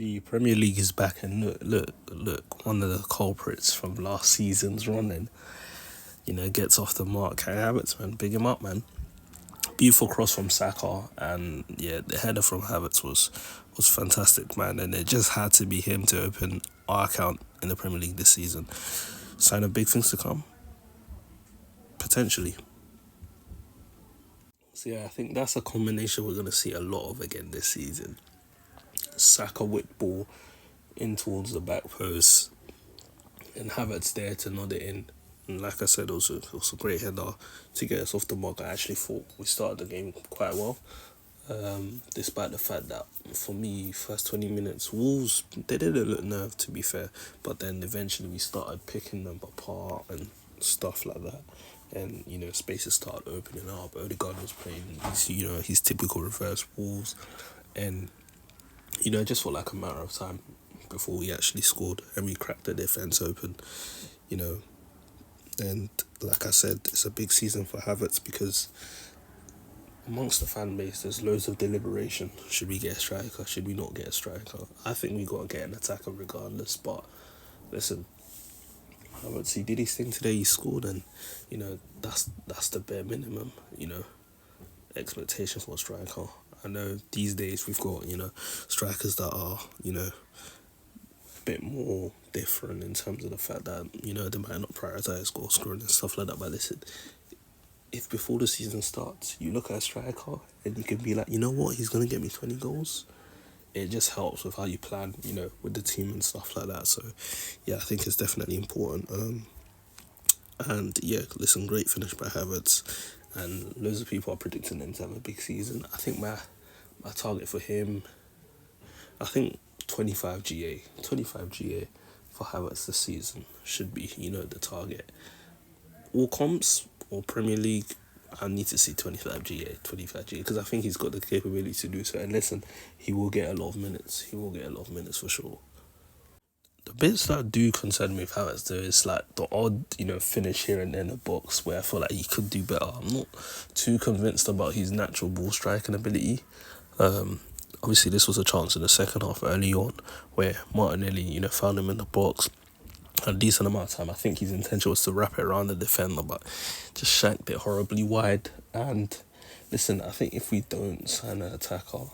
The Premier League is back, and look, one of the culprits from last season's running, gets off the mark. Kai Havertz, man, big him up, man. Beautiful cross from Saka, and yeah, the header from Havertz was fantastic, man. And it just had to be him to open our account in the Premier League this season. Sign of big things to come, potentially. So yeah, I think that's a combination we're gonna see a lot of again this season. Saka with ball in towards the back post, and Havertz there to nod it in. And like I said, it was a great header to get us off the mark. I actually thought we started the game quite well, despite the fact that, for me, first 20 minutes, Wolves, they didn't look nerve, to be fair, but then eventually we started picking them apart and stuff like that. And, spaces started opening up. Odegaard was playing, his typical reverse Wolves. And, it just felt like a matter of time before we actually scored and we cracked the defence open, And like I said, it's a big season for Havertz because amongst the fan base, there's loads of deliberation. Should we get a striker? Should we not get a striker? I think we got to get an attacker regardless. But listen, Havertz, he did his thing today. He scored, and that's the bare minimum. Expectation for a striker. I know these days we've got strikers that are bit more different in terms of the fact that they might not prioritise goal scoring and stuff like that. But listen, if before the season starts you look at a striker and you can be like, what, he's gonna get me 20 goals, it just helps with how you plan, with the team and stuff like that. So yeah, I think it's definitely important. And yeah, listen, great finish by Havertz, and loads of people are predicting him to have a big season. I think my target for him, I think 25 GA for Havertz this season should be, the target. All comps or Premier League, I need to see 25 GA, because I think he's got the capability to do so. And listen, he will get a lot of minutes. He will get a lot of minutes for sure. The bits that do concern me with Havertz though is like the odd, finish here and there in the box where I feel like he could do better. I'm not too convinced about his natural ball striking ability. Obviously, this was a chance in the second half early on where Martinelli, found him in the box a decent amount of time. I think his intention was to wrap it around the defender, but just shanked it horribly wide. And listen, I think if we don't sign an attacker,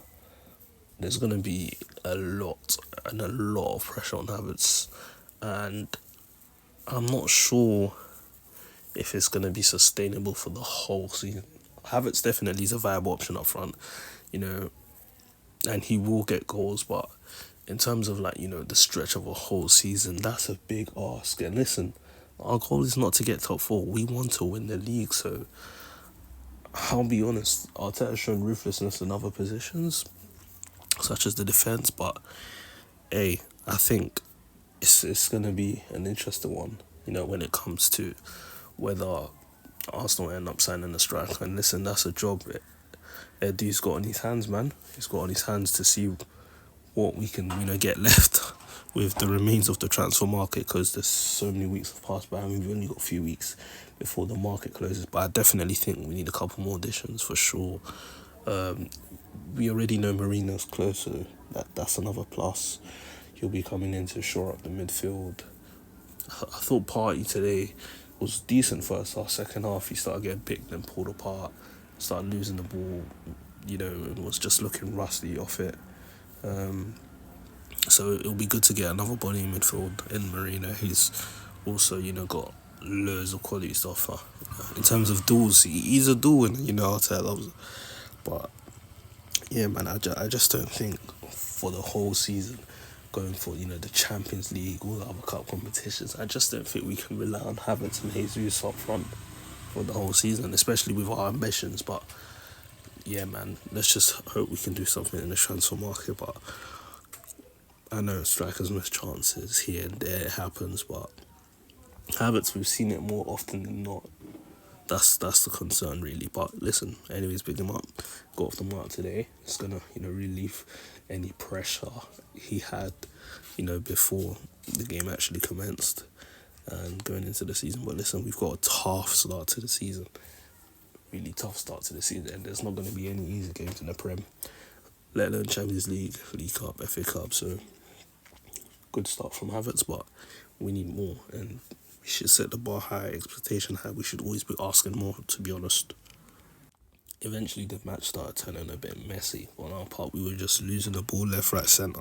there's going to be a lot of pressure on Havertz. And I'm not sure if it's going to be sustainable for the whole season. Havertz definitely is a viable option up front, and he will get goals, but in terms of the stretch of a whole season, that's a big ask. And listen, our goal is not to get top four. We want to win the league. So I'll be honest, Arteta's shown ruthlessness in other positions, such as the defence. But hey, I think it's going to be an interesting one, when it comes to whether Arsenal end up signing a striker. And listen, that's a job Eddie's got on his hands, man. He's got on his hands to see what we can, get left with the remains of the transfer market, because there's so many weeks have passed by and we've only got a few weeks before the market closes. But I definitely think we need a couple more additions for sure. We already know Marino's close, so that's another plus. He'll be coming in to shore up the midfield. I thought Partey today was decent first half. Second half, he started getting picked and pulled apart, started losing the ball, and was just looking rusty off it. So it'll be good to get another body in midfield in Marino. He's also, got loads of quality to offer. In terms of duels, he's a duel, and Arteta loves it. But yeah, man, I just don't think for the whole season, going for the Champions League, all the other cup competitions, I just don't think we can rely on Havertz and Jesus up front for the whole season, especially with our ambitions. But yeah, man, let's just hope we can do something in the transfer market. But I know strikers miss chances here and there, it happens, but Havertz, we've seen it more often than not. That's the concern, really. But listen, anyways, big him up. Got off the mark today. It's gonna, relieve any pressure he had, before the game actually commenced and going into the season. But listen, we've got a tough start to the season. Really tough start to the season, and there's not going to be any easy games in the Prem, let alone Champions League, League Cup, FA Cup. So good start from Havertz, but we need more, and we should set the bar high, expectation high. We should always be asking more, to be honest. Eventually, the match started turning a bit messy. On our part, we were just losing the ball left, right, centre.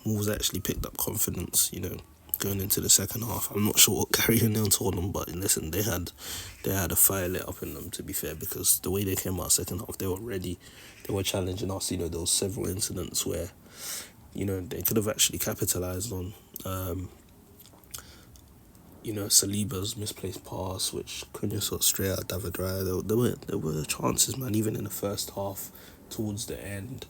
Wolves actually picked up confidence, going into the second half. I'm not sure what Gary O'Neill told them, but listen, they had a fire lit up in them, to be fair, because the way they came out second half, they were ready. They were challenging us. There was several incidents where, they could have actually capitalised on. Saliba's misplaced pass, which Cunha shot straight at David Raya. There were chances, man, even in the first half, towards the end.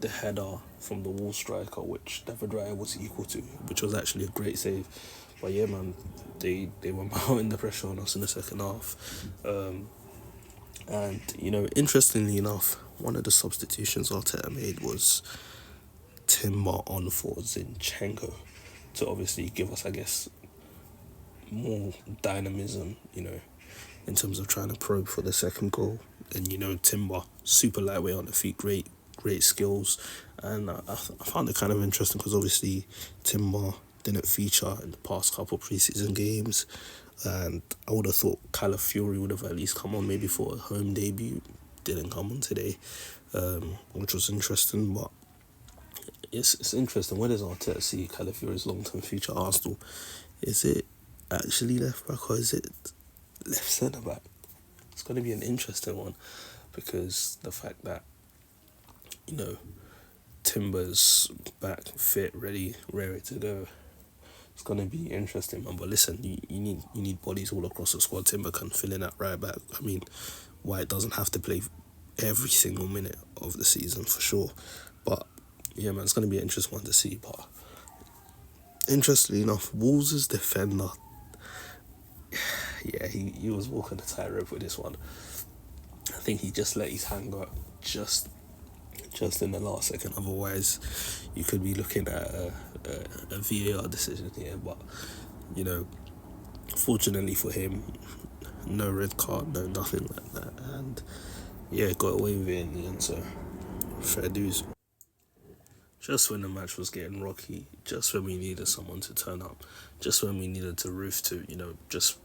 The header from the wall striker, which David Raya was equal to, which was actually a great save. But yeah, man, they were mounting the pressure on us in the second half. And, interestingly enough, one of the substitutions Arteta made was Timber on for Zinchenko to obviously give us, I guess, more dynamism, in terms of trying to probe for the second goal. And, Timber, super lightweight on the feet, great skills. And I found it kind of interesting because obviously Timber didn't feature in the past couple of preseason games. And I would have thought Calafiori would have at least come on maybe for a home debut. Didn't come on today, which was interesting. But it's interesting. Where does Arteta see Calafiori's long-term future at Arsenal? Is it actually left back or is it left centre back? It's going to be an interesting one, because the fact that Timber's back, fit, ready, raring to go. It's gonna be interesting, man. But listen, you need bodies all across the squad. Timber can fill in at right back. I mean, White doesn't have to play every single minute of the season for sure. But yeah, man, it's gonna be an interesting one to see. But interestingly enough, Wolves' defender, yeah, he was walking the tightrope with this one. I think he just let his hand go just in the last second. Otherwise, you could be looking at a VAR decision here. But, fortunately for him, no red card, no nothing like that. And, yeah, got away with it in the end, so fair dues. Just when the match was getting rocky, just when we needed someone to turn up, just when we needed to roof to, just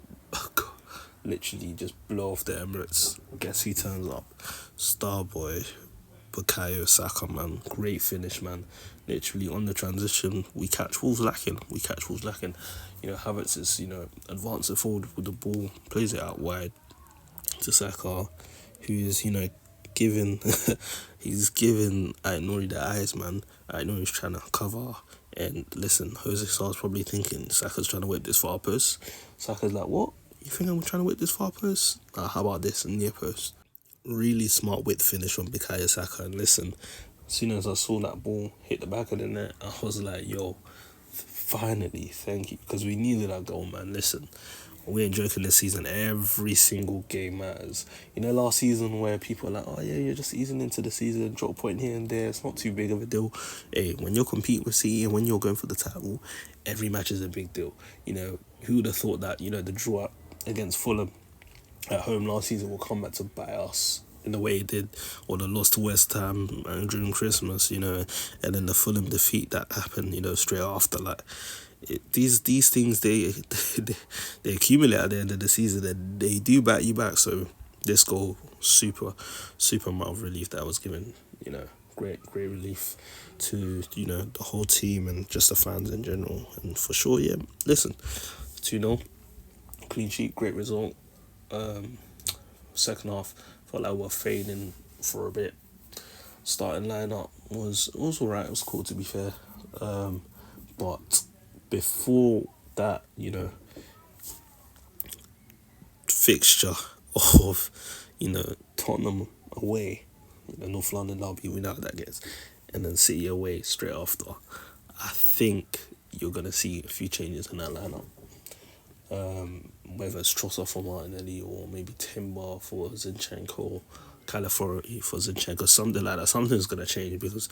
literally just blow off the Emirates. Guess who turns up? Starboy, Bukayo Saka, man. Great finish, man. Literally on the transition, we catch Wolves lacking. Havertz is, advancing forward with the ball, plays it out wide to Saka, who is, giving he's giving Aït-Nouri the eyes, man. Aït-Nouri's trying to cover. And listen, Jose Sar's probably thinking Saka's trying to whip this far post. Saka's like, what? You think I'm trying to whip this far post? How about this near post? Really smart width finish from Bukayo Saka. And listen, as soon as I saw that ball hit the back of the net, I was like, yo, finally, thank you. Because we needed that goal, man. Listen, we ain't joking this season. Every single game matters. Last season where people are like, oh yeah, you're just easing into the season, drop a point here and there, it's not too big of a deal. Hey, when you're competing with City and when you're going for the title, every match is a big deal. Who would have thought that, the draw against Fulham at home last season will come back to bite us in the way it did, or the loss to West Ham during Christmas, and then the Fulham defeat that happened, straight after. Like, these things, they accumulate at the end of the season, and they do back you back. So this goal, super amount of relief that was given, great relief to the whole team and just the fans in general. And for sure, yeah, listen, 2-0, clean sheet, great result. Second half felt like we were fading for a bit. Starting lineup was alright. It was cool, to be fair. But before that, fixture of Tottenham away, North London derby, we know how that gets, and then City away straight after, I think you're gonna see a few changes in that lineup. Whether it's Trossard for Martinelli or maybe Timber for Zinchenko, Calafiori for Zinchenko, something like that. Something's going to change, because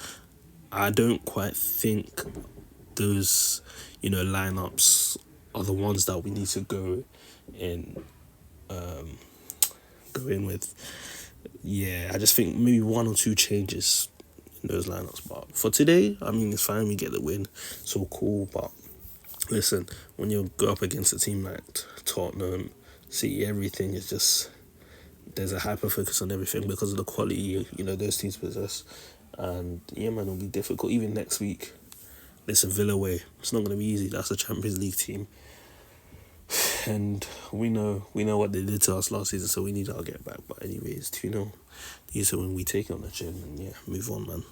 I don't quite think those, lineups are the ones that we need to go in with. Yeah, I just think maybe one or two changes in in those lineups. But for today, I mean, it's fine. We get the win, so cool. But listen, when you go up against a team like Tottenham, City, everything is just, there's a hyper focus on everything because of the quality those teams possess. And yeah, man, it'll be difficult even next week. Listen, Villa away, it's not going to be easy. That's a Champions League team, and we know what they did to us last season, so we need our get back. But anyways, 2-0. These are when we take it on the chin and yeah, move on, man.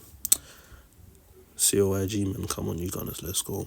COIG, man, come on, you Gunners, let's go.